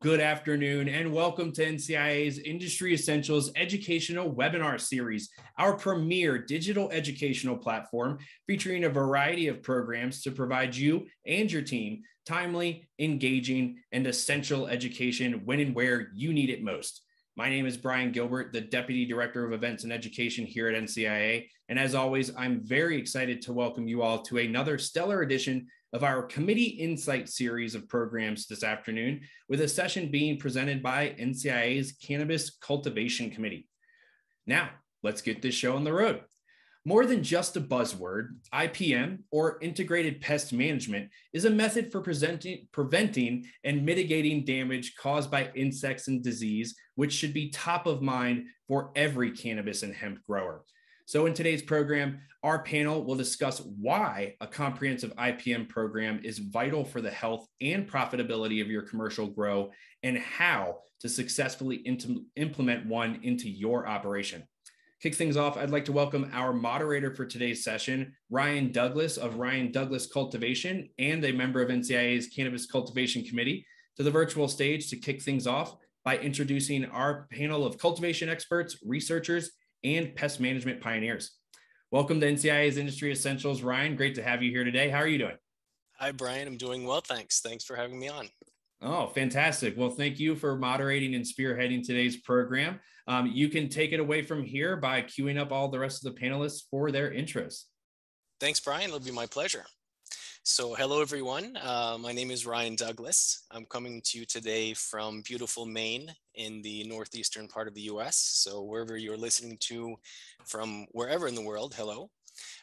Good afternoon, and welcome to NCIA's Industry Essentials Educational Webinar Series, our premier digital educational platform featuring a variety of programs to provide you and your team timely, engaging, and essential education when and where you need it most. My name is Brian Gilbert, the Deputy Director of Events and Education here at NCIA, and as always, I'm very excited to welcome you all to another stellar edition of our Committee Insights series of programs this afternoon, with a session being presented by NCIA's Cannabis Cultivation Committee. Now, let's get this show on the road. More than just a buzzword, IPM, or Integrated Pest Management, is a method for preventing and mitigating damage caused by insects and disease, which should be top of mind for every cannabis and hemp grower. So in today's program, our panel will discuss why a comprehensive IPM program is vital for the health and profitability of your commercial grow and how to successfully implement one into your operation. Kick things off, I'd like to welcome our moderator for today's session, Ryan Douglas of Ryan Douglas Cultivation and a member of NCIA's Cannabis Cultivation Committee, to the virtual stage to kick things off by introducing our panel of cultivation experts, researchers, and pest management pioneers. Welcome to NCIA's Industry Essentials. Ryan, great to have you here today. How are you doing? Hi, Brian. I'm doing well, thanks. Thanks for having me on. Oh, fantastic. Well, thank you for moderating and spearheading today's program. You can take it away from here by queuing up all the rest of the panelists for their intros. Thanks, Brian. It'll be my pleasure. So hello, everyone. My name is Ryan Douglas. I'm coming to you today from beautiful Maine in the northeastern part of the US. So wherever you're listening to from wherever in the world, hello.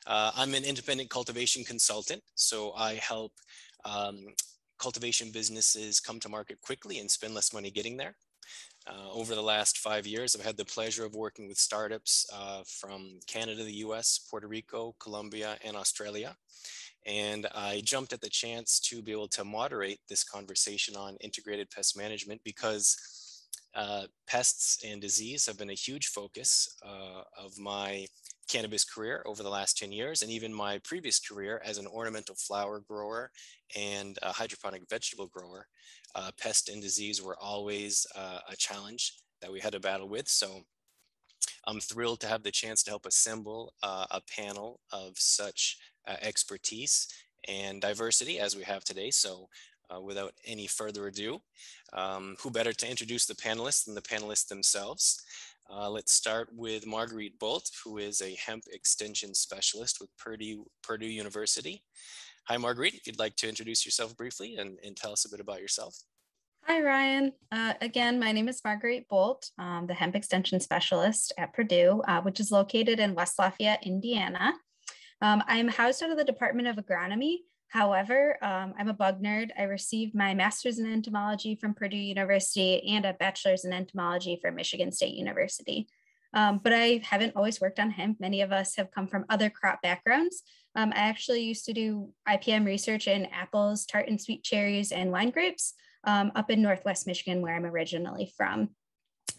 I'm an independent cultivation consultant. So I help cultivation businesses come to market quickly and spend less money getting there. Over the last 5 years, I've had the pleasure of working with startups from Canada, the US, Puerto Rico, Colombia, and Australia. And I jumped at the chance to be able to moderate this conversation on integrated pest management because pests and disease have been a huge focus of my cannabis career over the last 10 years, and even my previous career as an ornamental flower grower and a hydroponic vegetable grower. Pest and disease were always a challenge that we had to battle with. So I'm thrilled to have the chance to help assemble a panel of such expertise and diversity as we have today. So without any further adu, who better to introduce the panelists than the panelists themselves? Let's start with Marguerite Bolt, who is a hemp extension specialist with Purdue University. Hi, Marguerite, if you'd like to introduce yourself briefly and tell us a bit about yourself. Hi, Ryan. Again, my name is Marguerite Bolt, the hemp extension specialist at Purdue, which is located in West Lafayette, Indiana. I'm housed out of the Department of Agronomy. However, I'm a bug nerd. I received my master's in entomology from Purdue University and a bachelor's in entomology from Michigan State University. But I haven't always worked on hemp. Many of us have come from other crop backgrounds. I actually used to do IPM research in apples, tart and sweet cherries, and wine grapes up in Northwest Michigan, where I'm originally from.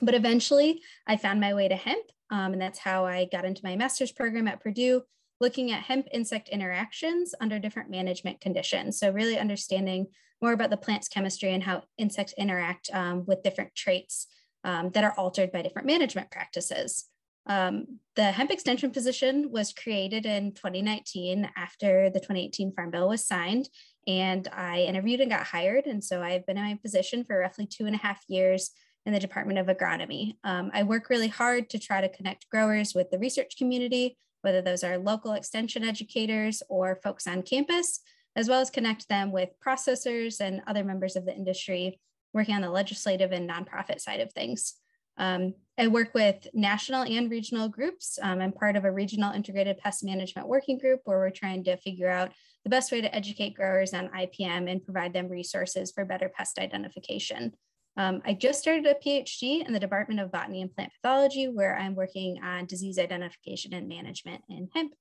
But eventually, I found my way to hemp, and that's how I got into my master's program at Purdue, looking at hemp insect interactions under different management conditions. So really understanding more about the plant's chemistry and how insects interact with different traits that are altered by different management practices. The hemp extension position was created in 2019 after the 2018 Farm Bill was signed, and I interviewed and got hired. And so I've been in my position for roughly 2.5 years in the Department of Agronomy. I work really hard to try to connect growers with the research community, whether those are local extension educators or folks on campus, as well as connect them with processors and other members of the industry working on the legislative and nonprofit side of things. I work with national and regional groups. I'm part of a regional integrated pest management working group where we're trying to figure out the best way to educate growers on IPM and provide them resources for better pest identification. I just started a PhD in the Department of Botany and Plant Pathology, where I'm working on disease identification and management in hemp.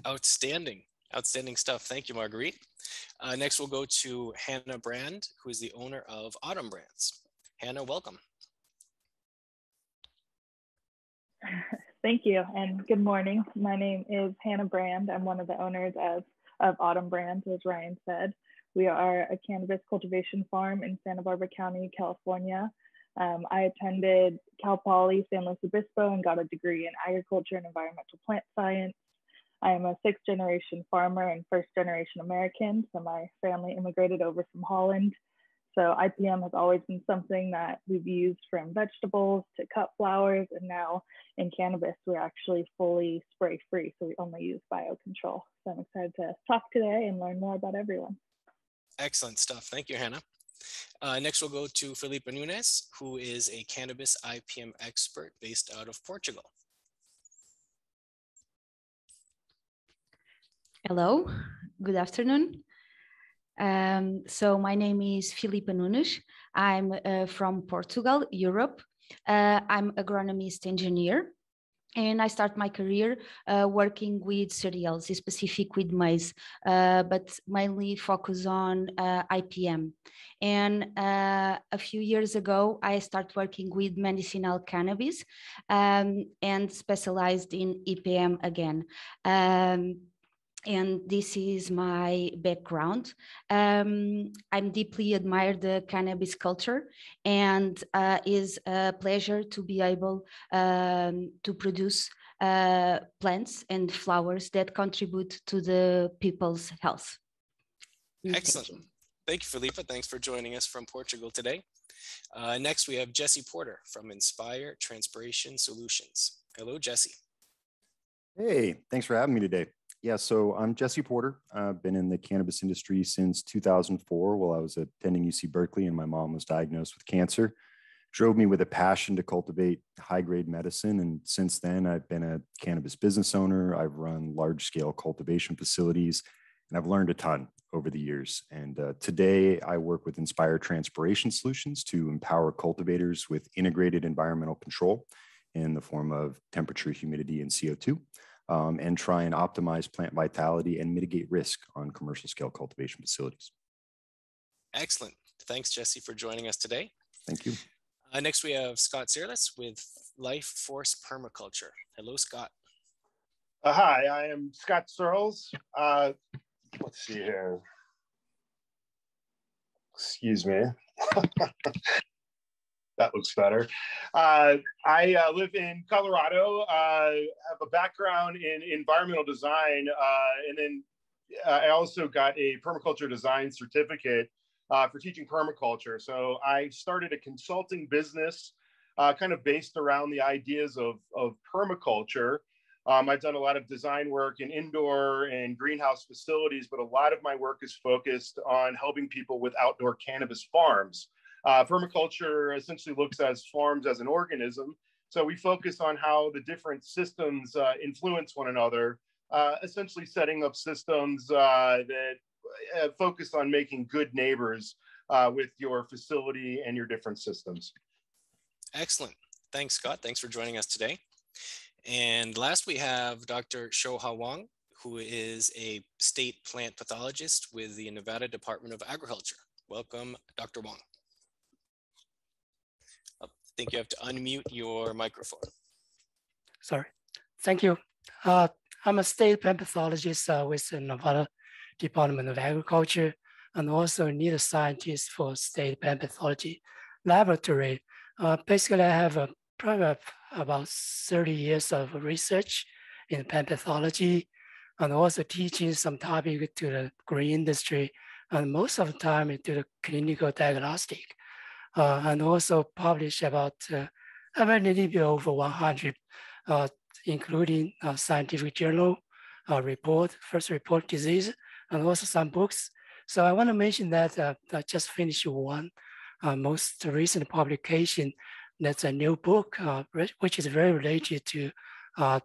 Outstanding. Outstanding stuff. Thank you, Marguerite. Next, we'll go to Hannah Brand, who is the owner of Autumn Brands. Hannah, welcome. Thank you, and good morning. My name is Hannah Brand. I'm one of the owners of Autumn Brands, as Ryan said. We are a cannabis cultivation farm in Santa Barbara County, California. I attended Cal Poly San Luis Obispo and got a degree in agriculture and environmental plant science. I am a 6th generation farmer and 1st generation American, so my family immigrated over from Holland. So IPM has always been something that we've used from vegetables to cut flowers, and now in cannabis, we're actually fully spray free, so we only use biocontrol. So I'm excited to talk today and learn more about everyone. Excellent stuff. Thank you, Hannah. Next, we'll go to Filipe Nunes, who is a cannabis IPM expert based out of Portugal. Hello, good afternoon. So my name is Filipe Nunes. I'm from Portugal, Europe. I'm agronomist engineer, and I start my career working with cereals, specific with maize, but mainly focus on IPM. And a few years ago, I started working with medicinal cannabis and specialized in IPM again. And this is my background. I'm deeply admire the cannabis culture, and is a pleasure to be able to produce plants and flowers that contribute to the people's health. Excellent. Thank you, Filipe. Thanks for joining us from Portugal today. Next, we have Jesse Porter from Inspire Transpiration Solutions. Hello, Jesse. Hey, thanks for having me today. Yeah, so I'm Jesse Porter. I've been in the cannabis industry since 2004 while I was attending UC Berkeley and my mom was diagnosed with cancer. Drove me with a passion to cultivate high-grade medicine. And since then, I've been a cannabis business owner. I've run large-scale cultivation facilities, and I've learned a ton over the years. And today, I work with Inspire Transpiration Solutions to empower cultivators with integrated environmental control in the form of temperature, humidity, and CO2. And try and optimize plant vitality and mitigate risk on commercial scale cultivation facilities. Excellent. Thanks, Jesse, for joining us today. Thank you. Next, we have Scott Searles with Life Force Permaculture. Hello, Scott. Hi, I am Scott Searles. Let's see here. Excuse me. That looks better. I live in Colorado. I have a background in environmental design, and then I also got a permaculture design certificate for teaching permaculture. So I started a consulting business kind of based around the ideas of permaculture. I've done a lot of design work in indoor and greenhouse facilities, but a lot of my work is focused on helping people with outdoor cannabis farms. Permaculture essentially looks at farms as an organism. So we focus on how the different systems influence one another, essentially setting up systems that focus on making good neighbors with your facility and your different systems. Excellent. Thanks, Scott. Thanks for joining us today. And last, we have Dr. Sho Hwang, who is a state plant pathologist with the Nevada Department of Agriculture. Welcome, Dr. Hwang. I think you have to unmute your microphone. Sorry. Thank you. I'm a state plant pathologist with the Nevada Department of Agriculture, and also lead scientist for state plant pathology laboratory. Basically, I have probably about 30 years of research in plant pathology, and also teaching some topic to the green industry, and most of the time to the clinical diagnostic. And also publish about a little bit over 100, including scientific journal report, first report disease, and also some books. So I want to mention that I just finished one most recent publication. That's a new book, which is very related to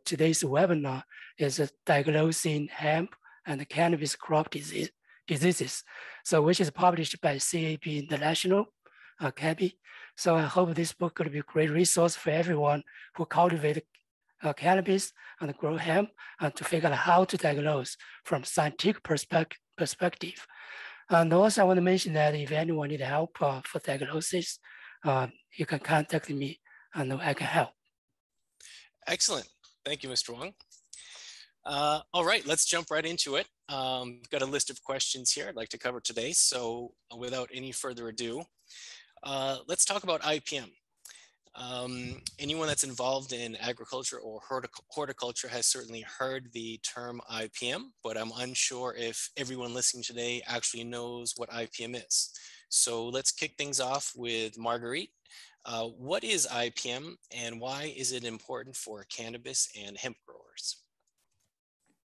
today's webinar, is diagnosing hemp and cannabis crop diseases. So which is published by CAP International. CABI. So I hope this book could be a great resource for everyone who cultivate cannabis and grow hemp to figure out how to diagnose from scientific perspective. And also I want to mention that if anyone needs help for diagnosis, you can contact me and I can help. Excellent. Thank you, Mr. Wang. All right, let's jump right into it. Got a list of questions here I'd like to cover today. So without any further ado, let's talk about IPM. Anyone that's involved in agriculture or horticulture has certainly heard the term IPM, but I'm unsure if everyone listening today actually knows what IPM is. So let's kick things off with Marguerite. What is IPM and why is it important for cannabis and hemp growers?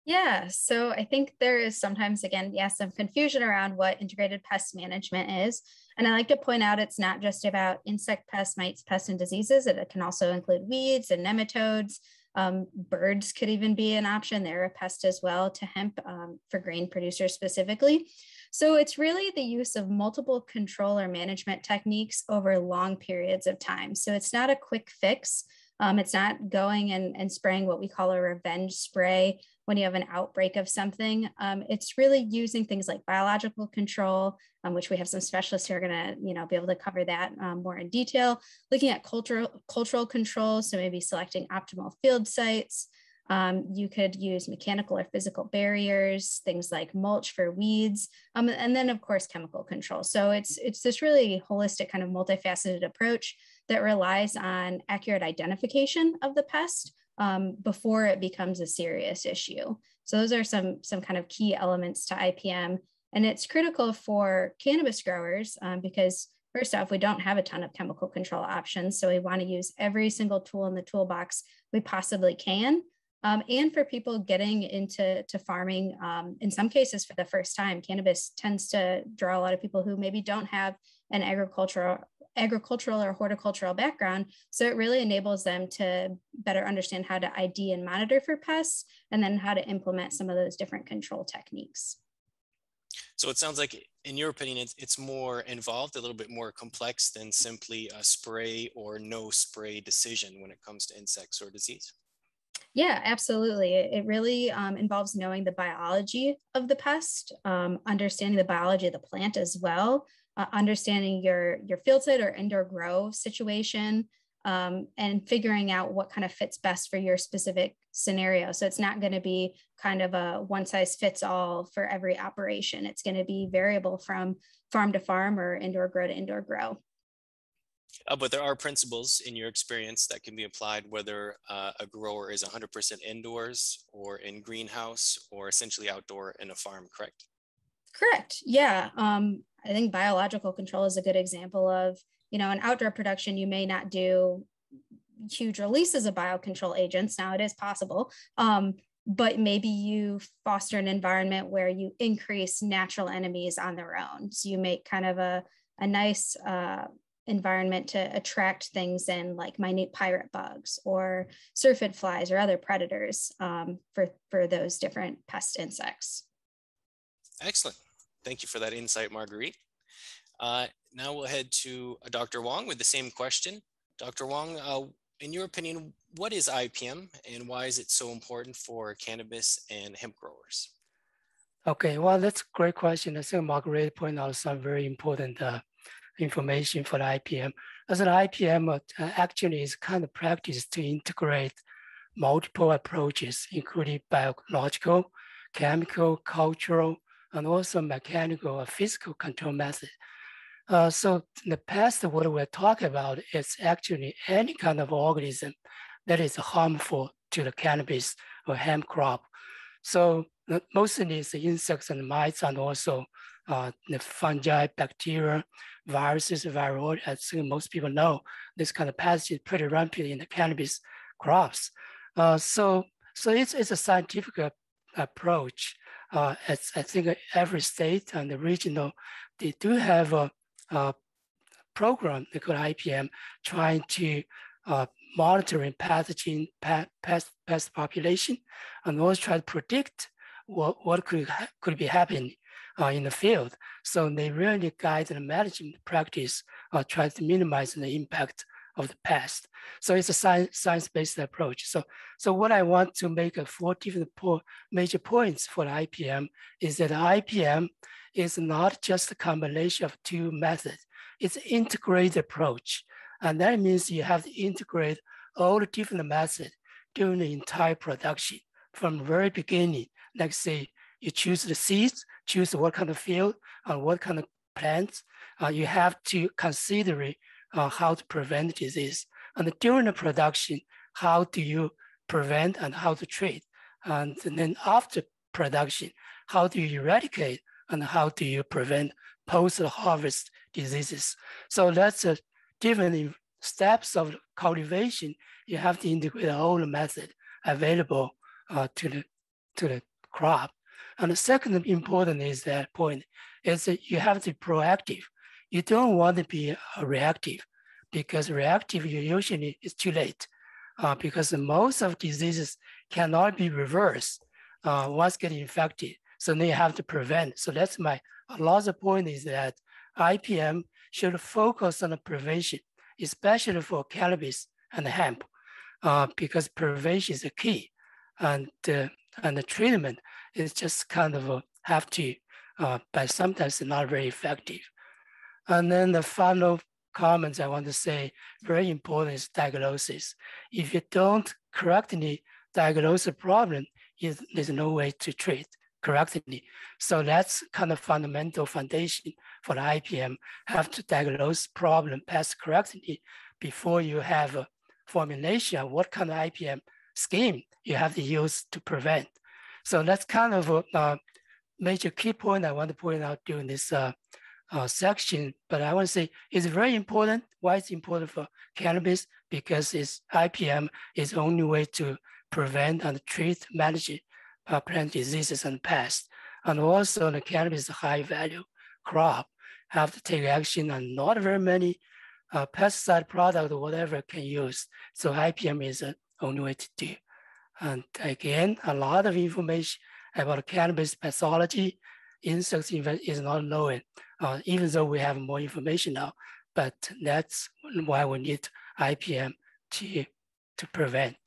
Yeah, so I think there is sometimes, again, yes, some confusion around what integrated pest management is. And I like to point out it's not just about insect pests, mites, pests, and diseases. It can also include weeds and nematodes. Birds could even be an option. They're a pest as well to hemp for grain producers specifically. So it's really the use of multiple control or management techniques over long periods of time. So it's not a quick fix. It's not going and spraying what we call a revenge spray when you have an outbreak of something. It's really using things like biological control, which we have some specialists who are gonna be able to cover that more in detail, looking at cultural control, so maybe selecting optimal field sites. You could use mechanical or physical barriers, things like mulch for weeds, and then of course chemical control. So it's this really holistic kind of multifaceted approach that relies on accurate identification of the pest before it becomes a serious issue. So those are some kind of key elements to IPM, and it's critical for cannabis growers because first off, we don't have a ton of chemical control options, so we want to use every single tool in the toolbox we possibly can. And for people getting into farming, in some cases for the first time, cannabis tends to draw a lot of people who maybe don't have an agricultural or horticultural background. So it really enables them to better understand how to ID and monitor for pests, and then how to implement some of those different control techniques. So it sounds like, in your opinion, it's more involved, a little bit more complex than simply a spray or no spray decision when it comes to insects or disease. Yeah, absolutely. It really involves knowing the biology of the pest, understanding the biology of the plant as well, understanding your field site or indoor grow situation, and figuring out what kind of fits best for your specific scenario. So it's not going to be kind of a one size fits all for every operation. It's going to be variable from farm to farm or indoor grow to indoor grow. But there are principles in your experience that can be applied whether a grower is 100% indoors or in greenhouse or essentially outdoor in a farm, correct? Correct. Yeah. I think biological control is a good example of, in outdoor production, you may not do huge releases of biocontrol agents. Now it is possible, but maybe you foster an environment where you increase natural enemies on their own. So you make kind of a nice environment to attract things in, like minute pirate bugs or syrphid flies or other predators for those different pest insects. Excellent. Thank you for that insight, Marguerite. Now we'll head to Dr. Hwang with the same question. Dr. Hwang, in your opinion, what is IPM and why is it so important for cannabis and hemp growers? Okay, well, that's a great question. I think Marguerite pointed out some very important information for the IPM. As an IPM actually is kind of practice to integrate multiple approaches, including biological, chemical, cultural, and also mechanical or physical control method. So in the past, what we're talking about is actually any kind of organism that is harmful to the cannabis or hemp crop. So mostly it's the insects and mites, and also the fungi, bacteria, viruses, viral. I think most people know this kind of pathogen is pretty rampant in the cannabis crops. So it's a scientific approach. I think every state and the regional, they do have a program they call IPM, trying to monitoring pathogen pest population, and also try to predict what could be happening in the field. So they really guide the management practice, try to minimize the impact of the pest. So it's a science-based approach. So what I want to make 4 different major points for the IPM is that IPM is not just a combination of 2 methods. It's an integrated approach. And that means you have to integrate all the different methods during the entire production, from the very beginning, like say you choose the seeds, choose what kind of field, what kind of plants, you have to consider how to prevent disease. And during the production, how do you prevent and how to treat? And then after production, how do you eradicate and how do you prevent post-harvest diseases? So that's a different steps of cultivation. You have to integrate the whole method available to the crop. And the second important is that point is that you have to be proactive. You don't want to be reactive, because reactive usually is too late, because most of diseases cannot be reversed once get infected. So then you have to prevent. So that's my last point is that IPM should focus on the prevention, especially for cannabis and hemp, because prevention is the key. And the treatment is just kind of have to, but sometimes not very effective. And then the final comments I want to say, very important is diagnosis. If you don't correctly diagnose the problem, there's no way to treat correctly. So that's kind of fundamental foundation for the IPM, have to diagnose problem pest correctly before you have a formulation of what kind of IPM scheme you have to use to prevent. So that's kind of a major key point I want to point out during this section, but I want to say it's very important. Why it's important for cannabis? Because it's IPM is the only way to prevent and treat, manage plant diseases and pests. And also the cannabis is a high value crop, have to take action, and not very many pesticide product or whatever can use. So IPM is the only way to do. And again, a lot of information about cannabis pathology, insects is not known, even though we have more information now, but that's why we need IPM to prevent.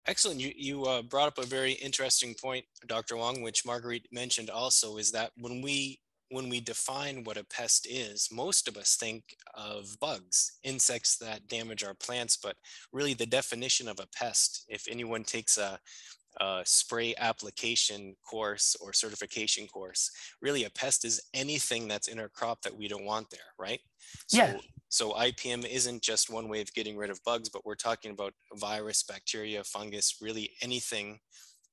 Excellent. You brought up a very interesting point, Dr. Hwang, which Marguerite mentioned also, is that when we define what a pest is, most of us think of bugs, insects that damage our plants, but really the definition of a pest, if anyone takes a spray application course or certification course, really a pest is anything that's in our crop that we don't want there, right? So, yeah. So IPM isn't just one way of getting rid of bugs, but we're talking about virus, bacteria, fungus, really anything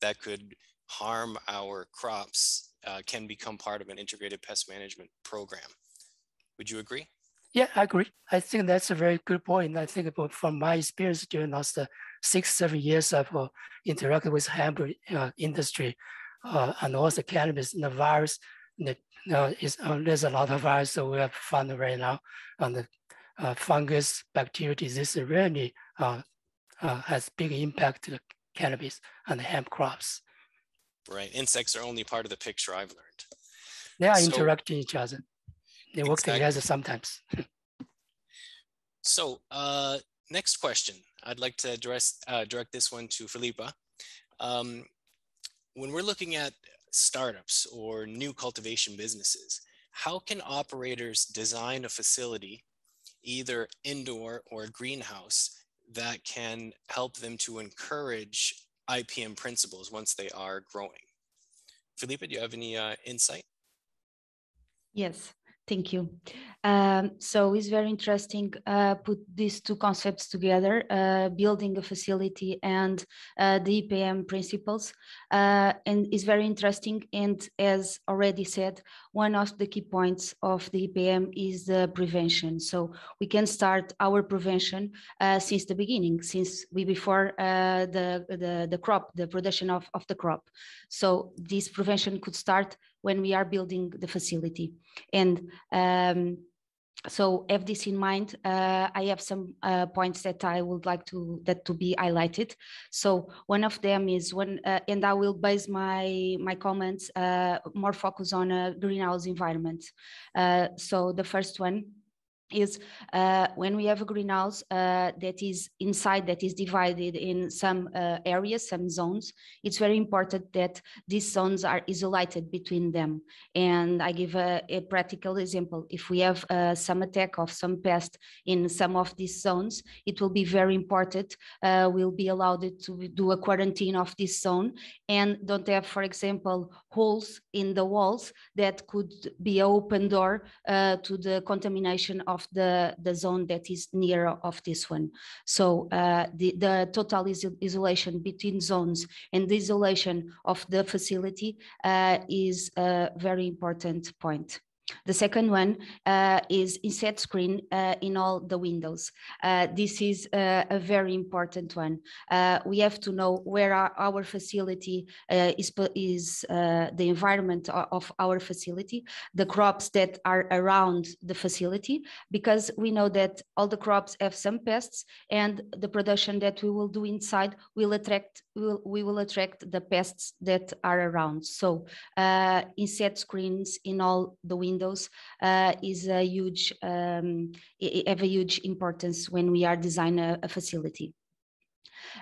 that could harm our crops can become part of an integrated pest management program. Would you agree? Yeah, I agree. I think that's a very good point. I think about from my experience during the last 6-7 years of interacting with hemp industry and also cannabis and the virus, there's a lot of virus that we have found right now on the fungus, bacteria disease really has big impact to the cannabis and the hemp crops. Right, insects are only part of the picture, I've learned. They are interacting each other. They work together sometimes. So next question, I'd like to direct this one to Filipe. When we're looking at startups or new cultivation businesses, how can operators design a facility, either indoor or greenhouse, that can help them to encourage IPM principles once they are growing? Filipe, do you have any insight? Yes. Thank you. So it's very interesting, put these two concepts together, building a facility and the IPM principles. And it's very interesting. And as already said, one of the key points of the IPM is the prevention. So we can start our prevention since the beginning, since before the crop, the production of the crop. So this prevention could start when we are building the facility. And so have this in mind. I have some points that I would like to be highlighted. So one of them is and I will base my comments more focus on a greenhouse environment. So the first one is when we have a greenhouse that is inside, that is divided in some areas, some zones, it's very important that these zones are isolated between them. And I give a practical example. If we have some attack of some pest in some of these zones, it will be very important. We'll be allowed to do a quarantine of this zone and don't have, for example, holes in the walls that could be an open door to the contamination of the zone that is near of this one. So the total isolation between zones and the isolation of the facility is a very important point. The second one is insect screen in all the windows. This is a very important one. We have to know where our facility is the environment of our facility, the crops that are around the facility, because we know that all the crops have some pests, and the production that we will do inside will attract the pests that are around. So insect screens in all the windows is a huge have a huge importance when we are designing a facility.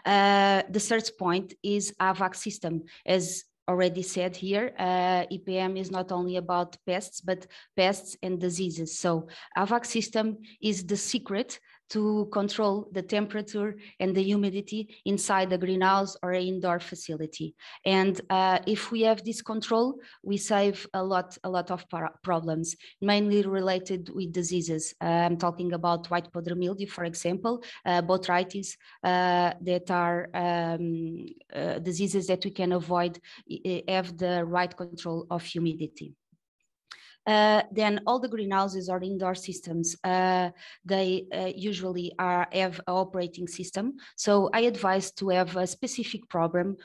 The third point is AVAC system. As already said here, IPM is not only about pests, but pests and diseases. So AVAC system is the secret to control the temperature and the humidity inside the greenhouse or indoor facility. And if we have this control, we save a lot of problems, mainly related with diseases. I'm talking about white powder mildew, for example, botrytis, that are diseases that we can avoid, have the right control of humidity. Then all the greenhouses or indoor systems, they usually have an operating system. So I advise to have a specific program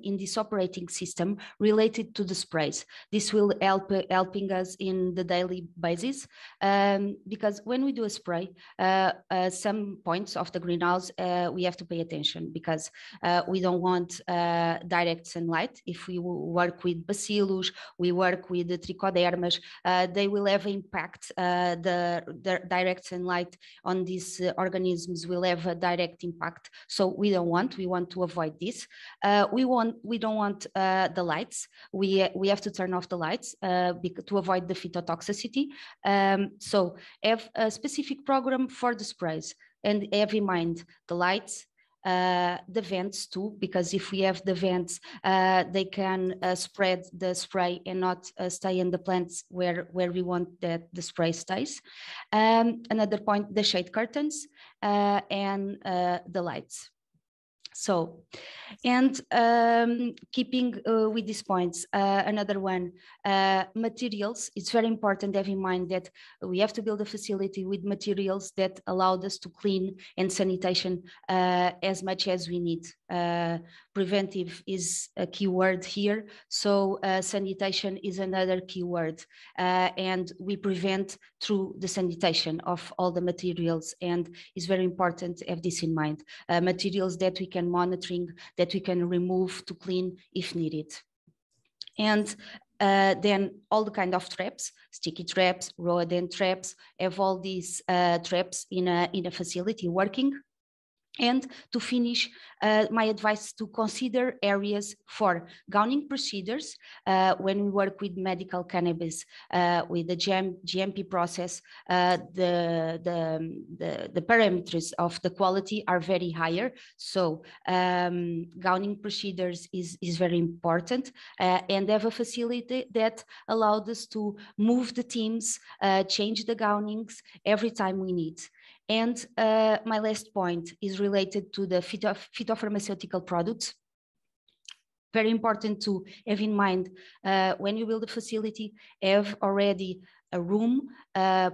in this operating system related to the sprays. This will helping us in the daily basis, because when we do a spray, some points of the greenhouse we have to pay attention, because we don't want direct sunlight. If we work with bacillus, we work with the trichodermas, they will have impact. The direct sunlight on these organisms will have a direct impact. So we want to avoid this. We don't want the lights. We have to turn off the lights to avoid the phytotoxicity. So have a specific program for the sprays, and have in mind the lights, the vents too, because if we have the vents, they can spread the spray and not stay in the plants where we want that the spray stays. Another point, the shade curtains and the lights. So, and keeping with these points, another one, materials. It's very important to have in mind that we have to build a facility with materials that allow us to clean and sanitation as much as we need. Preventive is a key word here. So sanitation is another key word. And we prevent through the sanitation of all the materials. And it's very important to have this in mind. Materials that we can monitoring, that we can remove to clean if needed. And then all the kind of traps, sticky traps, rodent traps, have all these traps in a facility working. And to finish, my advice to consider areas for gowning procedures when we work with medical cannabis, with the GMP process. The parameters of the quality are very higher. So gowning procedures is very important, and have a facility that allowed us to move the teams, change the gownings every time we need. And my last point is related to the phytopharmaceutical products. Very important to have in mind when you build a facility, have already a room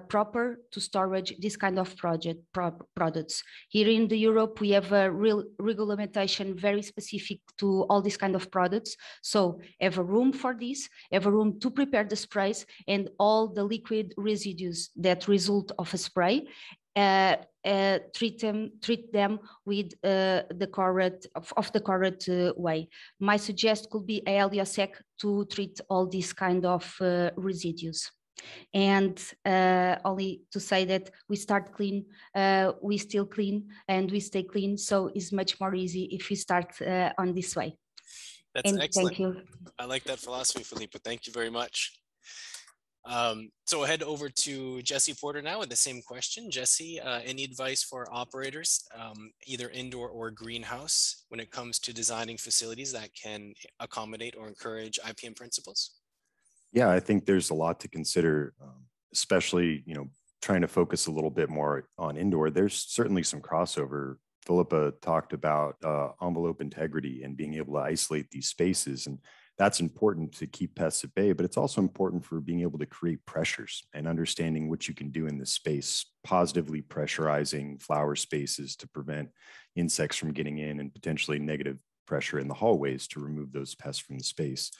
proper to storage this kind of products. Here in Europe, we have a real regulation very specific to all these kind of products. So have a room for this, have a room to prepare the sprays and all the liquid residues that result of a spray. Treat them with the correct way. My suggestion could be a LDSEC to treat all these kind of residues. And only to say that we start clean, we still clean, and we stay clean. So it's much more easy if we start on this way. That's and excellent. Thank you. I like that philosophy, Filipe. Thank you very much. So we'll head over to Jesse Porter now with the same question. Jesse, any advice for operators, either indoor or greenhouse, when it comes to designing facilities that can accommodate or encourage IPM principles? Yeah, I think there's a lot to consider, especially, trying to focus a little bit more on indoor. There's certainly some crossover. Philippa talked about envelope integrity and being able to isolate these spaces. And that's important to keep pests at bay, but it's also important for being able to create pressures and understanding what you can do in this space, positively pressurizing flower spaces to prevent insects from getting in, and potentially negative pressure in the hallways to remove those pests from the space.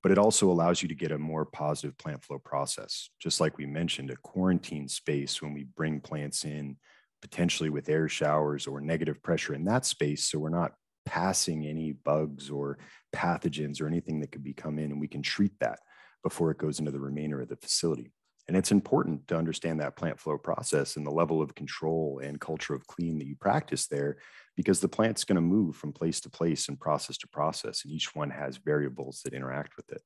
But it also allows you to get a more positive plant flow process. Just like we mentioned, a quarantine space, when we bring plants in, potentially with air showers or negative pressure in that space, so we're not passing any bugs or pathogens or anything that could be come in, and we can treat that before it goes into the remainder of the facility. And it's important to understand that plant flow process and the level of control and culture of clean that you practice there, because the plant's going to move from place to place and process to process, and each one has variables that interact with it.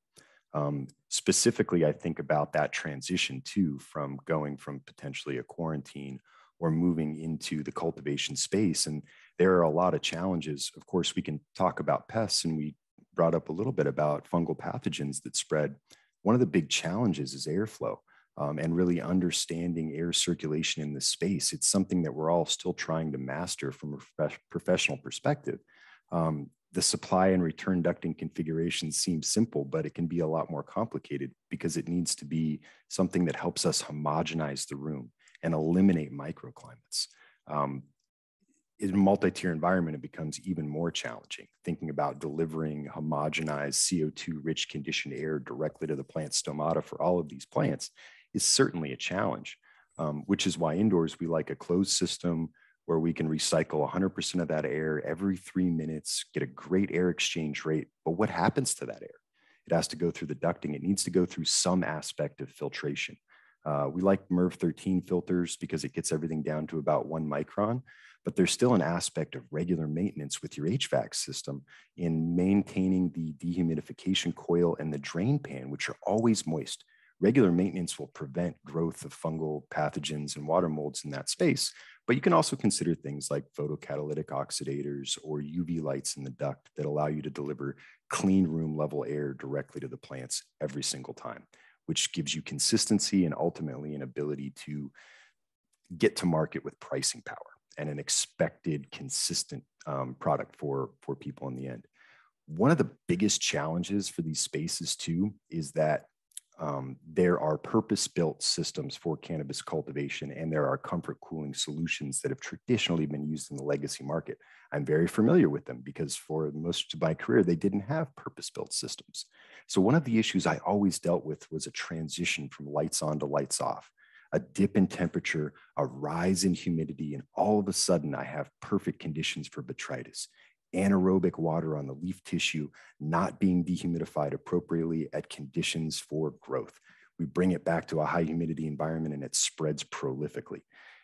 Specifically, I think about that transition too, from going from potentially a quarantine or moving into the cultivation space. And there are a lot of challenges. Of course, we can talk about pests, and we brought up a little bit about fungal pathogens that spread. One of the big challenges is airflow. And really understanding air circulation in the space. It's something that we're all still trying to master from a professional perspective. The supply and return ducting configuration seems simple, but it can be a lot more complicated, because it needs to be something that helps us homogenize the room and eliminate microclimates. In a multi-tier environment, it becomes even more challenging. Thinking about delivering homogenized CO2-rich conditioned air directly to the plant stomata for all of these plants is certainly a challenge, which is why indoors we like a closed system where we can recycle 100% of that air every 3 minutes, get a great air exchange rate. But what happens to that air? It has to go through the ducting. It needs to go through some aspect of filtration. We like MERV 13 filters because it gets everything down to about 1 micron, but there's still an aspect of regular maintenance with your HVAC system in maintaining the dehumidification coil and the drain pan, which are always moist. Regular maintenance will prevent growth of fungal pathogens and water molds in that space, but you can also consider things like photocatalytic oxidators or UV lights in the duct that allow you to deliver clean room level air directly to the plants every single time, which gives you consistency and ultimately an ability to get to market with pricing power and an expected consistent product for people in the end. One of the biggest challenges for these spaces too is that there are purpose-built systems for cannabis cultivation, and there are comfort cooling solutions that have traditionally been used in the legacy market. I'm very familiar with them because for most of my career, they didn't have purpose-built systems. So one of the issues I always dealt with was a transition from lights on to lights off, a dip in temperature, a rise in humidity, and all of a sudden I have perfect conditions for botrytis. Anaerobic water on the leaf tissue not being dehumidified appropriately at conditions for growth. We bring it back to a high humidity environment and it spreads prolifically.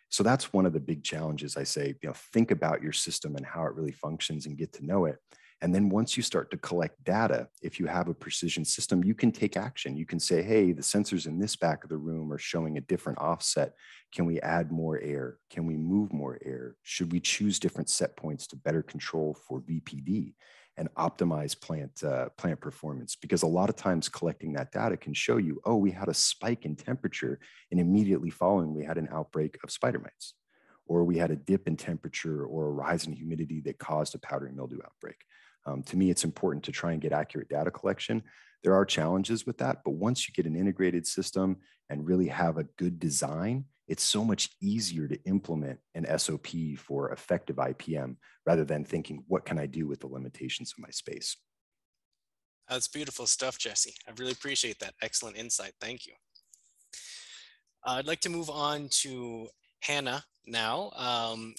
So that's one of the big challenges. I say, think about your system and how it really functions and get to know it. And then once you start to collect data, if you have a precision system, you can take action. You can say, hey, the sensors in this back of the room are showing a different offset. Can we add more air? Can we move more air? Should we choose different set points to better control for VPD and optimize plant performance? Because a lot of times collecting that data can show you, oh, we had a spike in temperature and immediately following we had an outbreak of spider mites, or we had a dip in temperature or a rise in humidity that caused a powdery mildew outbreak. To me, it's important to try and get accurate data collection. There are challenges with that, but once you get an integrated system and really have a good design, it's so much easier to implement an SOP for effective IPM rather than thinking, what can I do with the limitations of my space? That's beautiful stuff, Jesse. I really appreciate that. Excellent insight. Thank you. I'd like to move on to Hannah now.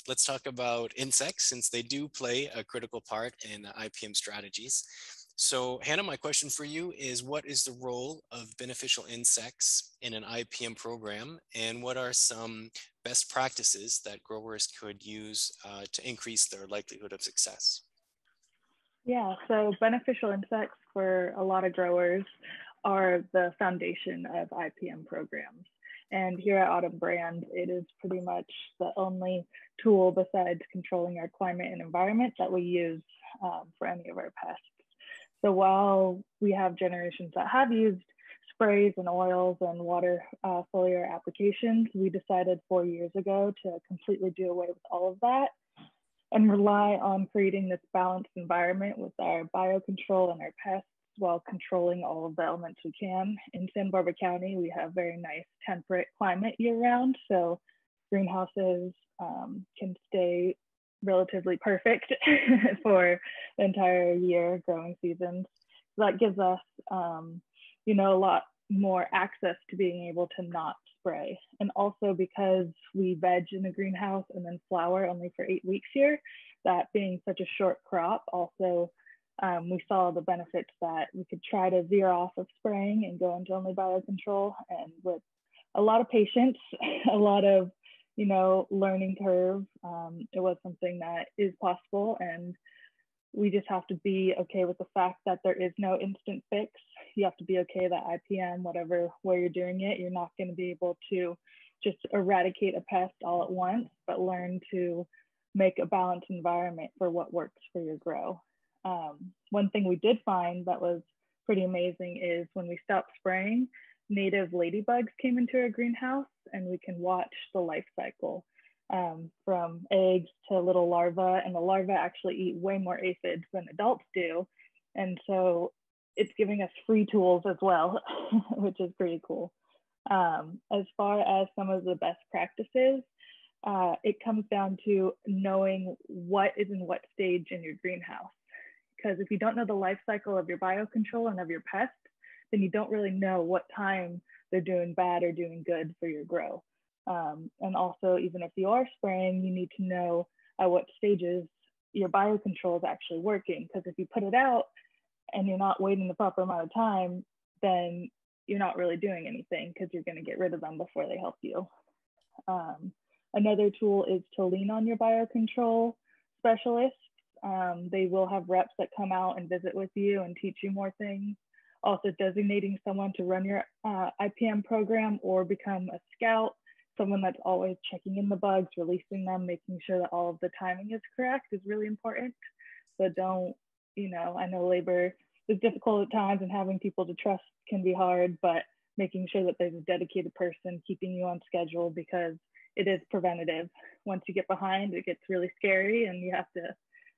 Let's talk about insects, since they do play a critical part in IPM strategies. So Hannah, my question for you is, what is the role of beneficial insects in an IPM program, and what are some best practices that growers could use to increase their likelihood of success? Yeah, so beneficial insects for a lot of growers are the foundation of IPM programs. And here at Autumn Brand, it is pretty much the only tool besides controlling our climate and environment that we use for any of our pests. So while we have generations that have used sprays and oils and water foliar applications, we decided 4 years ago to completely do away with all of that and rely on creating this balanced environment with our biocontrol and our pests while controlling all of the elements we can. In Santa Barbara County, we have very nice temperate climate year round, so greenhouses can stay relatively perfect for the entire year growing seasons. So that gives us, you know, a lot more access to being able to not spray. And also because we veg in the greenhouse and then flower only for 8 weeks here, that being such a short crop, also we saw the benefits that we could try to veer off of spraying and go into only biocontrol. And with a lot of patience, a lot of, you know, learning curve, it was something that is possible. And we just have to be okay with the fact that there is no instant fix. You have to be okay that IPM, whatever way you're doing it, you're not going to be able to just eradicate a pest all at once, but learn to make a balanced environment for what works for your grow. One thing we did find that was pretty amazing is when we stopped spraying, native ladybugs came into our greenhouse, and we can watch the life cycle from eggs to little larvae, and the larvae actually eat way more aphids than adults do. And so it's giving us free tools as well, which is pretty cool. As far as some of the best practices, it comes down to knowing what is in what stage in your greenhouse. Because if you don't know the life cycle of your biocontrol and of your pest, then you don't really know what time they're doing bad or doing good for your grow. And also, even if you are spraying, you need to know at what stages your biocontrol is actually working. Because if you put it out and you're not waiting the proper amount of time, then you're not really doing anything because you're going to get rid of them before they help you. Another tool is to lean on your biocontrol specialists. They will have reps that come out and visit with you and teach you more things. Also designating someone to run your IPM program or become a scout, someone that's always checking in the bugs, releasing them, making sure that all of the timing is correct is really important. So don't, you know, I know labor is difficult at times and having people to trust can be hard, but making sure that there's a dedicated person keeping you on schedule, because it is preventative. Once you get behind, it gets really scary and you have to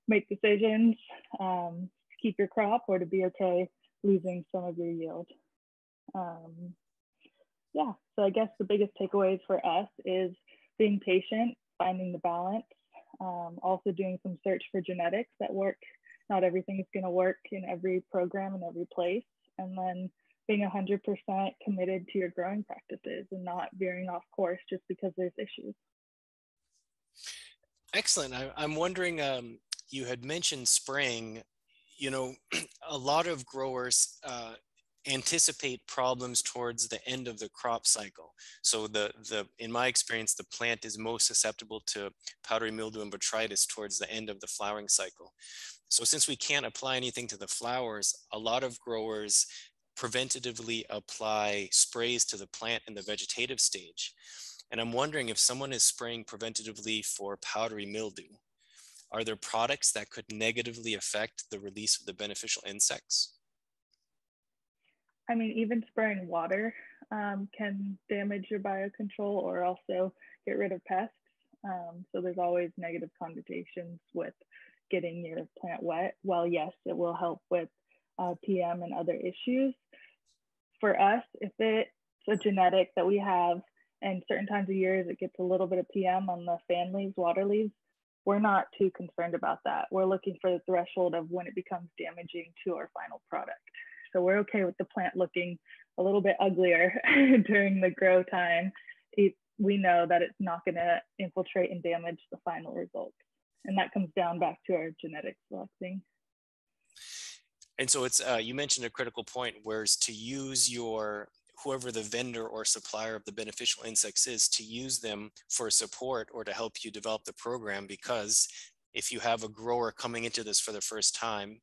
make decisions to keep your crop or to be okay losing some of your yield. Yeah, so I guess the biggest takeaways for us is being patient, finding the balance, also doing some search for genetics that work. Not everything is going to work in every program and every place, and then being 100% committed to your growing practices and not veering off course just because there's issues. Excellent. I'm wondering, you had mentioned spraying. You know, a lot of growers anticipate problems towards the end of the crop cycle. So in my experience, the plant is most susceptible to powdery mildew and botrytis towards the end of the flowering cycle. So since we can't apply anything to the flowers, a lot of growers preventatively apply sprays to the plant in the vegetative stage. And I'm wondering, if someone is spraying preventatively for powdery mildew, are there products that could negatively affect the release of the beneficial insects? I mean, even spraying water can damage your biocontrol or also get rid of pests. So there's always negative connotations with getting your plant wet. While yes, it will help with PM and other issues. For us, if it's a genetic that we have and certain times of years it gets a little bit of PM on the fan leaves, water leaves, we're not too concerned about that. We're looking for the threshold of when it becomes damaging to our final product. So we're okay with the plant looking a little bit uglier during the grow time. We know that it's not going to infiltrate and damage the final result. And that comes down back to our genetic selecting. And so it's, you mentioned a critical point, whereas to use whoever the vendor or supplier of the beneficial insects is, to use them for support or to help you develop the program, because if you have a grower coming into this for the first time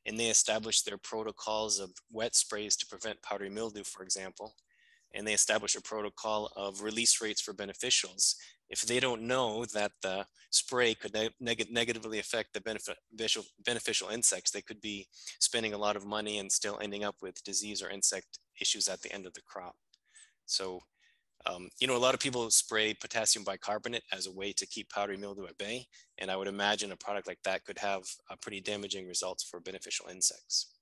and they establish their protocols of wet sprays to prevent powdery mildew, for example, and they establish a protocol of release rates for beneficials, if they don't know that the spray could negatively affect the beneficial insects, they could be spending a lot of money and still ending up with disease or insect issues at the end of the crop. So, you know, a lot of people spray potassium bicarbonate as a way to keep powdery mildew at bay. And I would imagine a product like that could have pretty damaging results for beneficial insects.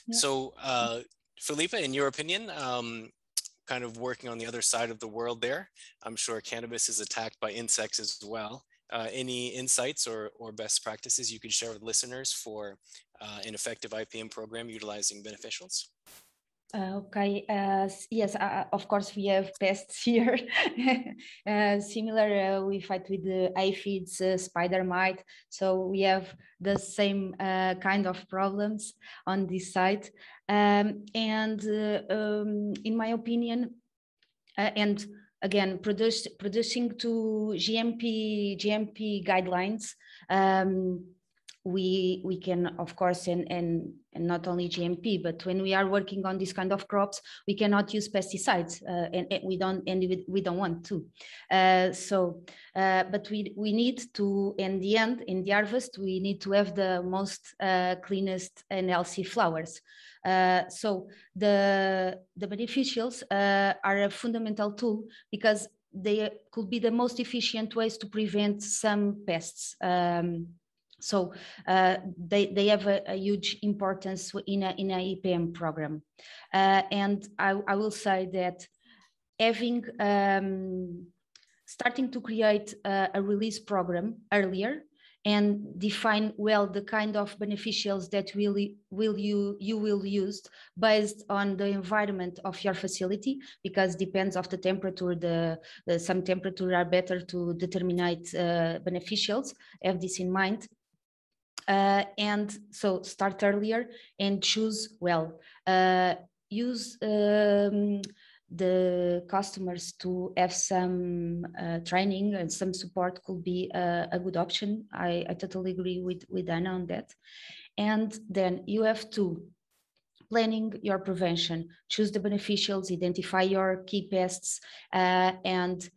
Yeah. So, Filipe, in your opinion, kind of working on the other side of the world there, I'm sure cannabis is attacked by insects as well. Any insights or best practices you could share with listeners for an effective IPM program utilizing beneficials? Okay, yes, of course we have pests here. Similar, we fight with the aphids, spider mite. So we have the same kind of problems on this side. In my opinion, and again, producing to GMP guidelines, we can, of course, and not only GMP, but when we are working on this kind of crops, we cannot use pesticides, and we don't want to. But we need to, in the end, in the harvest, we need to have the most cleanest and healthy flowers. So the beneficials are a fundamental tool because they could be the most efficient ways to prevent some pests. So they have a huge importance in an IPM program. And I will say that having, starting to create a release program earlier and define well the kind of beneficials that you will use based on the environment of your facility, because depends of the temperature, some temperature are better to determine beneficials. Have this in mind. And so start earlier and choose well. Use the customers to have some training and some support could be a good option. I totally agree with Anna on that. And then you have to planning your prevention, choose the beneficials, identify your key pests, and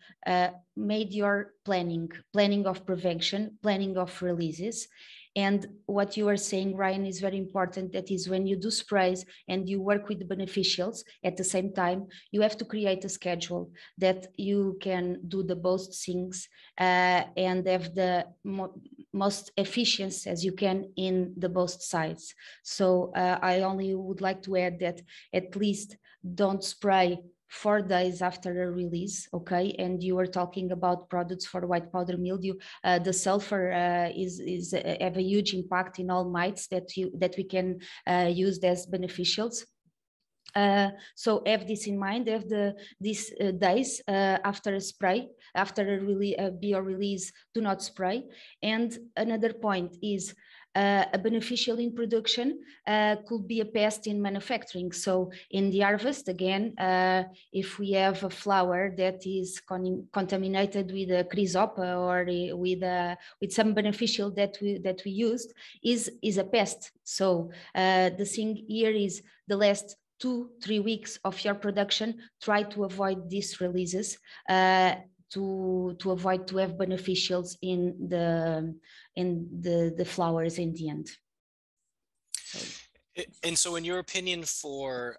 made your planning of prevention, planning of releases. And what you are saying, Ryan, is very important. That is when you do sprays and you work with the beneficials at the same time, you have to create a schedule that you can do the both things and have the most efficiency as you can in the both sides. So I only would like to add that at least don't spray 4 days after a release, okay? And you were talking about products for white powder mildew. The sulfur is have a huge impact in all mites that we can use as beneficials. So have this in mind. Have these days after a spray, after a bio release, do not spray. And another point is a beneficial in production could be a pest in manufacturing. So in the harvest, again, if we have a flower that is contaminated with a chrysopa or with some beneficial that we used, is a pest. So the thing here is the last 2-3 weeks of your production, try to avoid these releases to avoid to have beneficials in the flowers in the end. And so in your opinion, for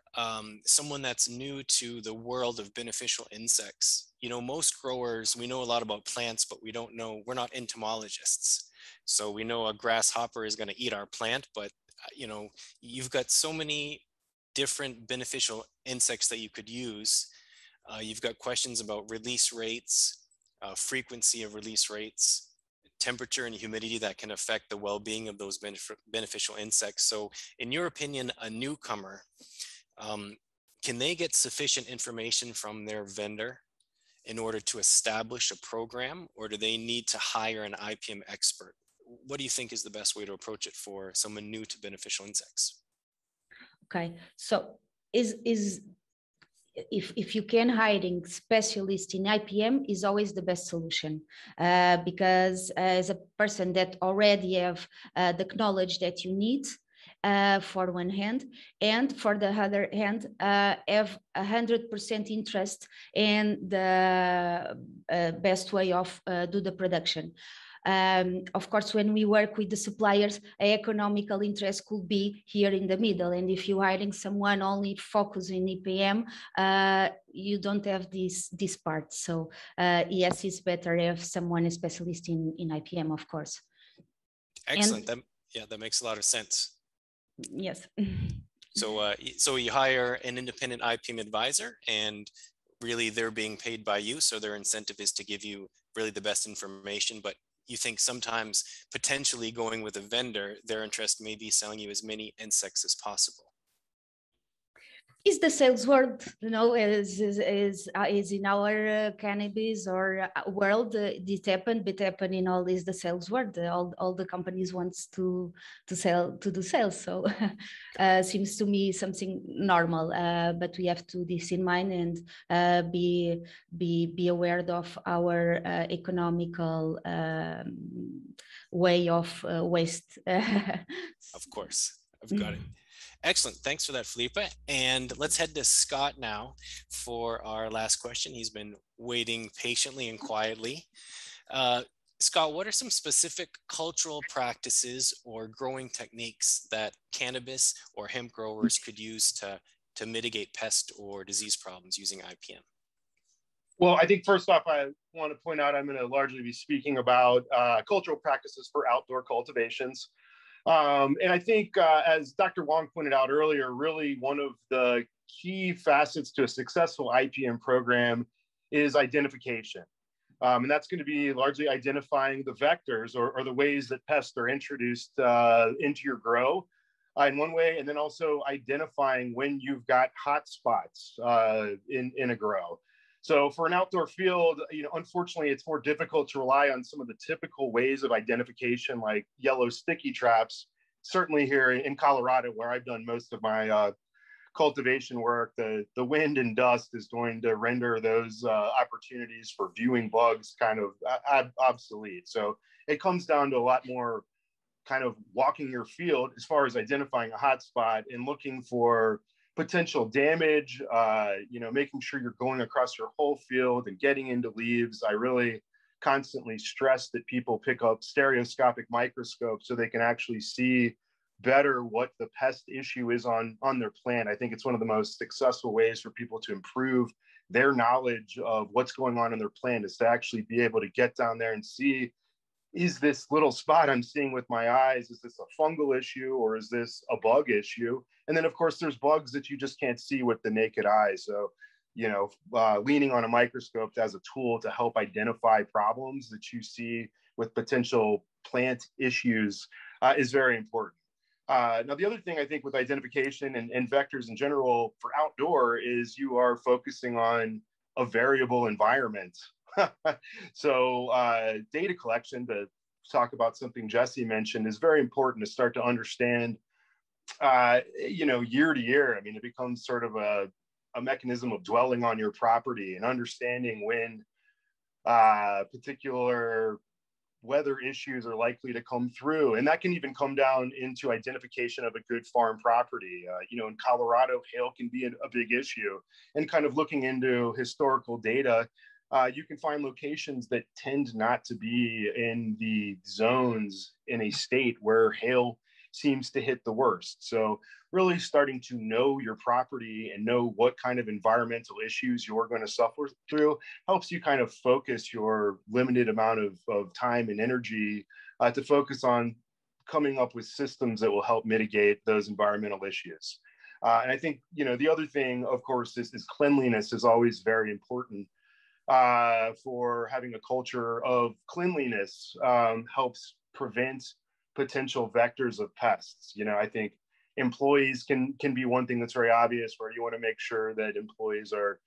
someone that's new to the world of beneficial insects, you know, most growers, we know a lot about plants, but we don't know, we're not entomologists. So we know a grasshopper is going to eat our plant, but you know, you've got so many different beneficial insects that you could use. You've got questions about release rates, frequency of release rates, temperature and humidity that can affect the well-being of those beneficial insects. So in your opinion, a newcomer, can they get sufficient information from their vendor in order to establish a program, or do they need to hire an IPM expert? what do you think is the best way to approach it for someone new to beneficial insects? Okay, so if you can hiring specialist in IPM is always the best solution, because as a person that already have the knowledge that you need, for one hand, and for the other hand, have 100% interest in the best way of do the production. Of course, when we work with the suppliers, economical interest could be here in the middle. And if you're hiring someone only focused in EPM, you don't have this part. So yes, it's better if someone is specialist in IPM, of course. Excellent. Yeah, that makes a lot of sense. Yes. So, so you hire an independent IPM advisor, and really they're being paid by you. So their incentive is to give you really the best information, but you think sometimes potentially going with a vendor, their interest may be selling you as many insects as possible. Is the sales word, you know, is in our cannabis or world, it happened, but happen in all is the sales word. All the companies wants to do sales. So seems to me something normal, but we have to this in mind and be aware of our economical way of waste. Of course, I've got it. Excellent. Thanks for that, Filipe. And let's head to Scott now for our last question. He's been waiting patiently and quietly. Scott, what are some specific cultural practices or growing techniques that cannabis or hemp growers could use to mitigate pest or disease problems using IPM? Well, I think first off, I want to point out I'm going to largely be speaking about cultural practices for outdoor cultivations. And I think, as Dr. Hwang pointed out earlier, really one of the key facets to a successful IPM program is identification. And that's going to be largely identifying the vectors or the ways that pests are introduced into your grow in one way, and then also identifying when you've got hot spots in a grow. So for an outdoor field, unfortunately, it's more difficult to rely on some of the typical ways of identification, like yellow sticky traps. Certainly here in Colorado, where I've done most of my cultivation work, the wind and dust is going to render those opportunities for viewing bugs kind of obsolete. So it comes down to a lot more kind of walking your field as far as identifying a hot spot and looking for potential damage, making sure you're going across your whole field and getting into leaves. I really constantly stress that people pick up stereoscopic microscopes so they can actually see better what the pest issue is on their plant. I think it's one of the most successful ways for people to improve their knowledge of what's going on in their plant is to actually be able to get down there and see, is this little spot I'm seeing with my eyes, is this a fungal issue or is this a bug issue? And then of course there's bugs that you just can't see with the naked eye. So, leaning on a microscope as a tool to help identify problems that you see with potential plant issues is very important. Now, the other thing I think with identification and vectors in general for outdoor is you are focusing on a variable environment. So data collection, to talk about something Jesse mentioned, is very important to start to understand, year to year. I mean, it becomes sort of a mechanism of dwelling on your property and understanding when particular weather issues are likely to come through. And that can even come down into identification of a good farm property. In Colorado, hail can be a big issue. And kind of looking into historical data, you can find locations that tend not to be in the zones in a state where hail seems to hit the worst. So really starting to know your property and know what kind of environmental issues you're going to suffer through helps you kind of focus your limited amount of time and energy to focus on coming up with systems that will help mitigate those environmental issues. And I think, the other thing, of course, is cleanliness is always very important. For having a culture of cleanliness helps prevent potential vectors of pests. I think employees can be one thing that's very obvious, where you want to make sure that employees are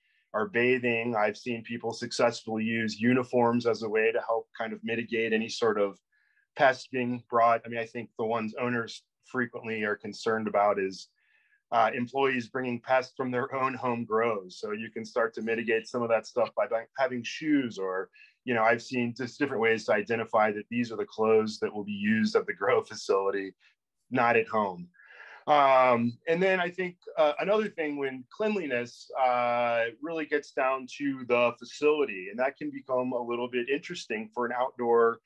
bathing. I've seen people successfully use uniforms as a way to help kind of mitigate any sort of pests being brought. I mean, I think the ones owners frequently are concerned about is employees bringing pests from their own home grows. So you can start to mitigate some of that stuff by having shoes, or, you know, I've seen just different ways to identify that these are the clothes that will be used at the grow facility, not at home. And then I think another thing, when cleanliness really gets down to the facility, and that can become a little bit interesting for an outdoor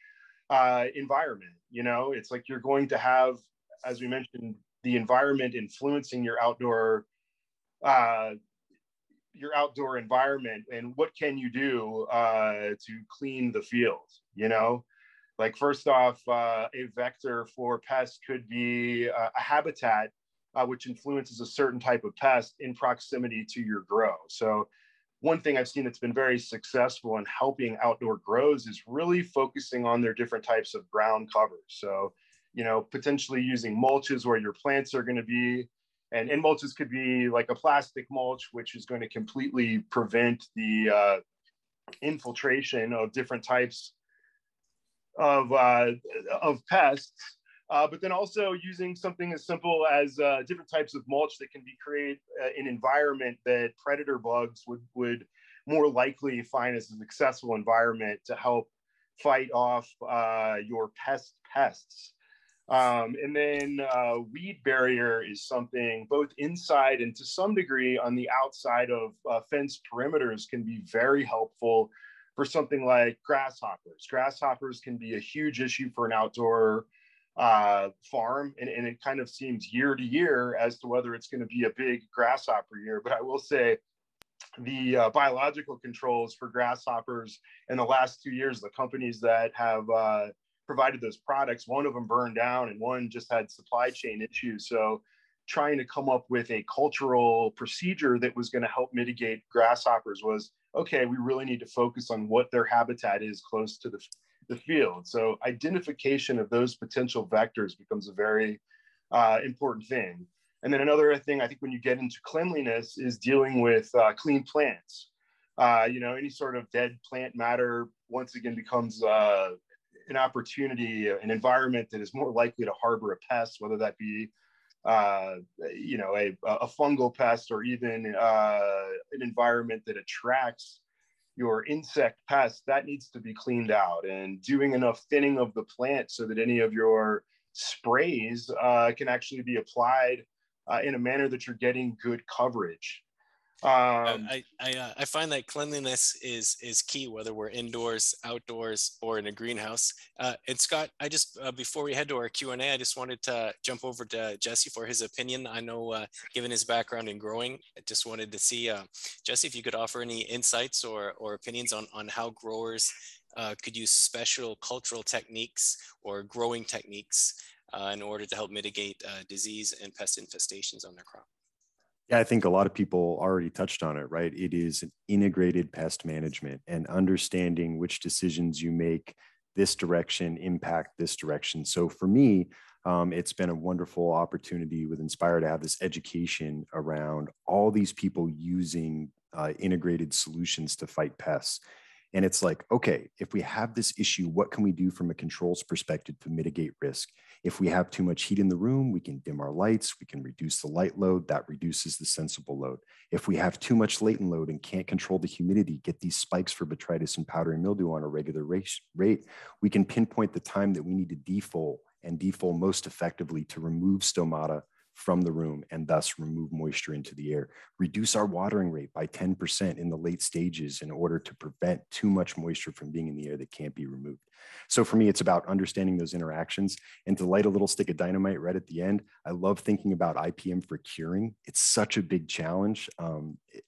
environment. You know, it's like you're going to have, as we mentioned, the environment influencing your outdoor environment, and what can you do to clean the field, you know? Like, first off, a vector for pests could be a habitat which influences a certain type of pest in proximity to your grow. So one thing I've seen that's been very successful in helping outdoor grows is really focusing on their different types of ground covers. So, you know, potentially using mulches where your plants are going to be, and mulches could be like a plastic mulch, which is going to completely prevent the infiltration of different types of pests. But then also using something as simple as different types of mulch that can be create an environment that predator bugs would more likely find as a successful environment to help fight off your pests. And then weed barrier is something both inside and to some degree on the outside of fence perimeters can be very helpful for something like grasshoppers. Grasshoppers can be a huge issue for an outdoor farm, and it kind of seems year to year as to whether it's going to be a big grasshopper year. But I will say the biological controls for grasshoppers in the last 2 years, the companies that have provided those products, one of them burned down and one just had supply chain issues. So trying to come up with a cultural procedure that was going to help mitigate grasshoppers was, okay, we really need to focus on what their habitat is close to the field. So identification of those potential vectors becomes a very important thing. And then another thing, I think when you get into cleanliness, is dealing with clean plants. You know, any sort of dead plant matter once again becomes an opportunity, an environment that is more likely to harbor a pest, whether that be you know, a fungal pest, or even an environment that attracts your insect pests. That needs to be cleaned out, and doing enough thinning of the plant so that any of your sprays can actually be applied in a manner that you're getting good coverage. I find that cleanliness is key, whether we're indoors, outdoors, or in a greenhouse. And Scott, I just before we head to our Q&A, I just wanted to jump over to Jesse for his opinion. I know, given his background in growing, I just wanted to see, Jesse, if you could offer any insights or opinions on how growers could use special cultural techniques or growing techniques in order to help mitigate disease and pest infestations on their crop. Yeah, I think a lot of people already touched on it, right? It is an integrated pest management, and understanding which decisions you make this direction impact this direction. So for me, it's been a wonderful opportunity with Inspire to have this education around all these people using integrated solutions to fight pests. And it's like, okay, if we have this issue, what can we do from a controls perspective to mitigate risk? If we have too much heat in the room, we can dim our lights, we can reduce the light load, that reduces the sensible load. If we have too much latent load and can't control the humidity, get these spikes for botrytis and powdery mildew on a regular rate, we can pinpoint the time that we need to defole, and defole most effectively to remove stomata from the room and thus remove moisture into the air. Reduce our watering rate by 10% in the late stages in order to prevent too much moisture from being in the air that can't be removed. So for me, it's about understanding those interactions. And to light a little stick of dynamite right at the end, I love thinking about IPM for curing. It's such a big challenge.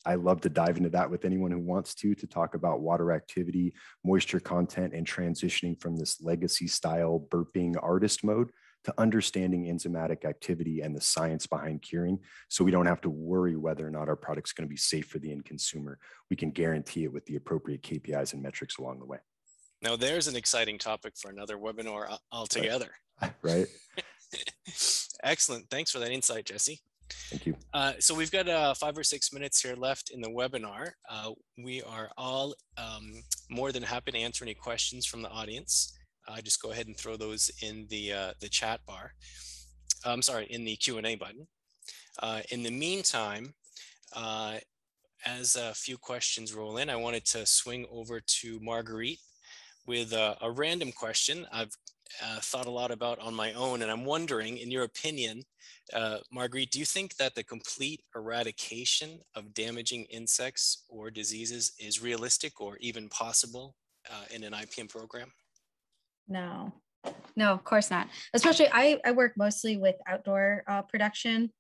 I love to dive into that with anyone who wants to talk about water activity, moisture content, and transitioning from this legacy style burping artist mode to understanding enzymatic activity and the science behind curing, so we don't have to worry whether or not our product's going to be safe for the end consumer. We can guarantee it with the appropriate KPIs and metrics along the way. Now there's an exciting topic for another webinar altogether. Right. Excellent. Thanks for that insight, Jesse. Thank you. So we've got 5 or 6 minutes here left in the webinar. We are all more than happy to answer any questions from the audience. just go ahead and throw those in the chat bar. I'm sorry, in the Q&A button. In the meantime, as a few questions roll in, I wanted to swing over to Marguerite with a random question I've thought a lot about on my own. And I'm wondering, in your opinion, Marguerite, do you think that the complete eradication of damaging insects or diseases is realistic or even possible in an IPM program? No, of course not. Especially, I work mostly with outdoor production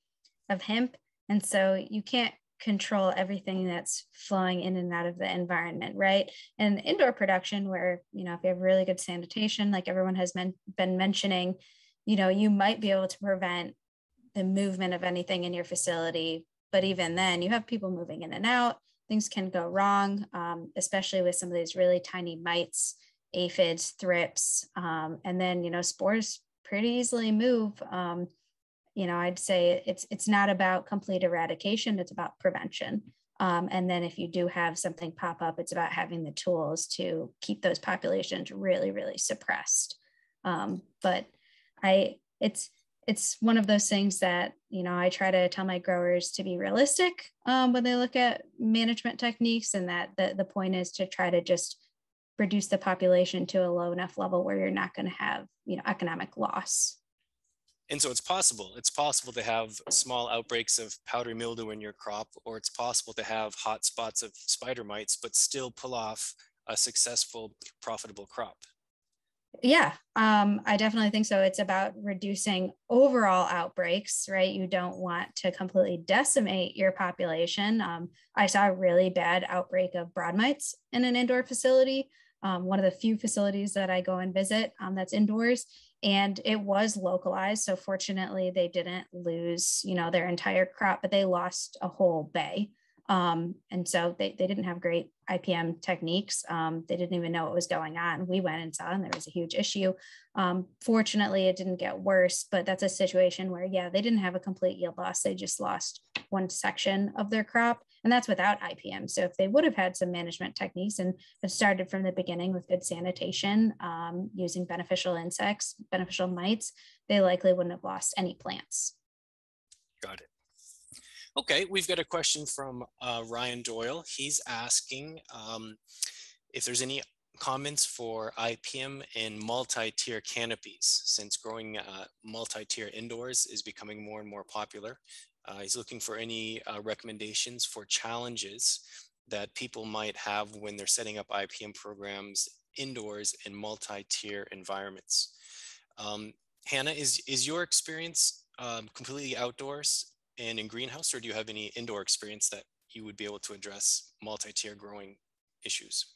of hemp. And so you can't control everything that's flowing in and out of the environment, right? And indoor production, where, if you have really good sanitation, like everyone has been mentioning, you might be able to prevent the movement of anything in your facility. But even then, you have people moving in and out. Things can go wrong, especially with some of these really tiny mites, aphids, thrips, and then, spores pretty easily move. I'd say it's not about complete eradication, it's about prevention. And then if you do have something pop up, it's about having the tools to keep those populations really, really suppressed. But it's one of those things that, I try to tell my growers to be realistic when they look at management techniques, and that the point is to try to just reduce the population to a low enough level where you're not going to have, economic loss. And so it's possible to have small outbreaks of powdery mildew in your crop, or it's possible to have hot spots of spider mites, but still pull off a successful, profitable crop. Yeah, I definitely think so. It's about reducing overall outbreaks, right? You don't want to completely decimate your population. I saw a really bad outbreak of broad mites in an indoor facility, one of the few facilities that I go and visit that's indoors, and it was localized. So fortunately, they didn't lose, their entire crop, but they lost a whole bay. And so they didn't have great IPM techniques. They didn't even know what was going on. We went and saw, and there was a huge issue. Fortunately, it didn't get worse, but that's a situation where, they didn't have a complete yield loss. They just lost one section of their crop, and that's without IPM. So if they would have had some management techniques and had started from the beginning with good sanitation, using beneficial insects, beneficial mites, they likely wouldn't have lost any plants. Got it. Okay, we've got a question from Ryan Doyle. He's asking if there's any comments for IPM in multi-tier canopies, since growing multi-tier indoors is becoming more and more popular. He's looking for any recommendations for challenges that people might have when they're setting up IPM programs indoors in multi-tier environments. Hannah, is your experience completely outdoors and in greenhouse, or do you have any indoor experience that you would be able to address multi-tier growing issues?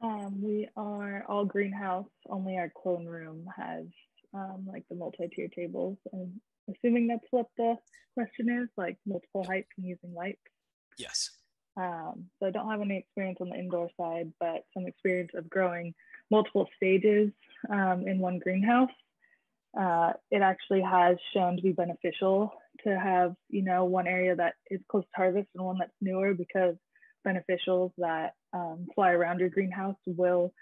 We are all greenhouse. Only our clone room has like the multi-tier tables. And assuming that's what the question is, like multiple heights and using lights. Yes. So I don't have any experience on the indoor side, but some experience of growing multiple stages in one greenhouse. It actually has shown to be beneficial to have, one area that is close to harvest and one that's newer, because beneficials that fly around your greenhouse will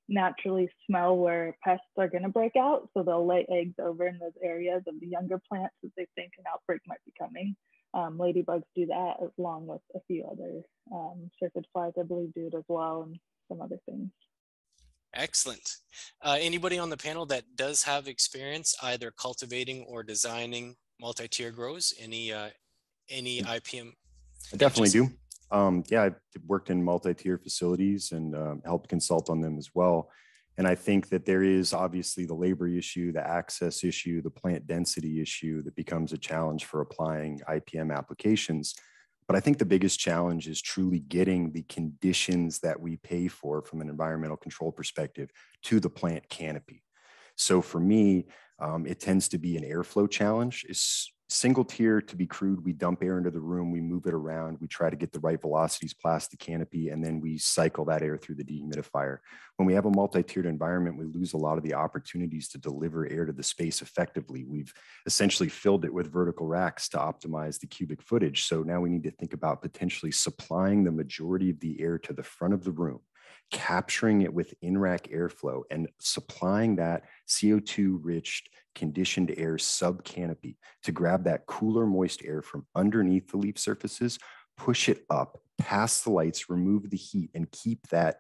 naturally smell where pests are going to break out. So they'll lay eggs over in those areas of the younger plants that they think an outbreak might be coming. Ladybugs do that, along with a few other syrphid flies, I believe, do it as well, and some other things. Excellent. Anybody on the panel that does have experience either cultivating or designing multi-tier grows? Any IPM? I definitely do. I've worked in multi-tier facilities and helped consult on them as well. And I think that there is obviously the labor issue, the access issue, the plant density issue that becomes a challenge for applying IPM applications. But I think the biggest challenge is truly getting the conditions that we pay for from an environmental control perspective to the plant canopy. So for me, it tends to be an airflow challenge. It's single tier to be crude. We dump air into the room, we move it around, we try to get the right velocities past the canopy, and then we cycle that air through the dehumidifier. When we have a multi-tiered environment, we lose a lot of the opportunities to deliver air to the space effectively. We've essentially filled it with vertical racks to optimize the cubic footage. So now we need to think about potentially supplying the majority of the air to the front of the room, capturing it with in-rack airflow and supplying that CO2-rich conditioned air sub-canopy to grab that cooler, moist air from underneath the leaf surfaces, push it up, past the lights, remove the heat, and keep that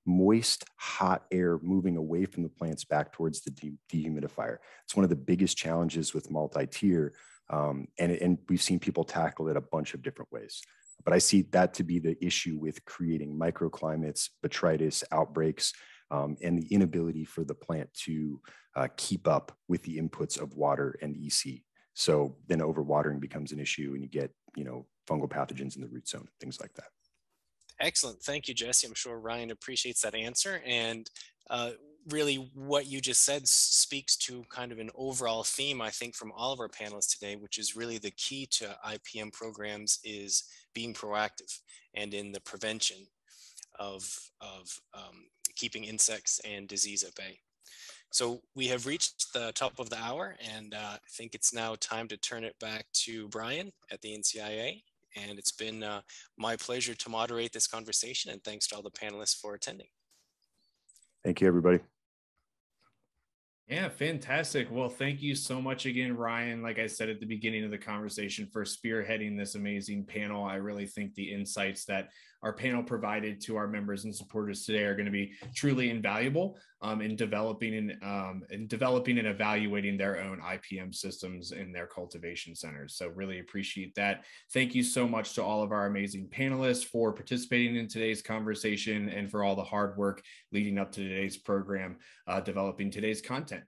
moist, hot air moving away from the plants back towards the dehumidifier. It's one of the biggest challenges with multi-tier, and we've seen people tackle it a bunch of different ways. But I see that to be the issue with creating microclimates, botrytis, outbreaks, and the inability for the plant to keep up with the inputs of water and EC. So then overwatering becomes an issue, and you get, fungal pathogens in the root zone, things like that. Excellent. Thank you, Jesse. I'm sure Ryan appreciates that answer. And really what you just said speaks to kind of an overall theme, I think, from all of our panelists today, which is really the key to IPM programs is being proactive and in the prevention of keeping insects and disease at bay. So we have reached the top of the hour, and I think it's now time to turn it back to Brian at the NCIA. And it's been my pleasure to moderate this conversation, and thanks to all the panelists for attending. Thank you, everybody. Yeah, fantastic. Well, thank you so much again, Ryan. Like I said at the beginning of the conversation, for spearheading this amazing panel. I really think the insights that our panel provided to our members and supporters today are going to be truly invaluable in developing and evaluating their own IPM systems in their cultivation centers. So really appreciate that. Thank you so much to all of our amazing panelists for participating in today's conversation and for all the hard work leading up to today's program, developing today's content.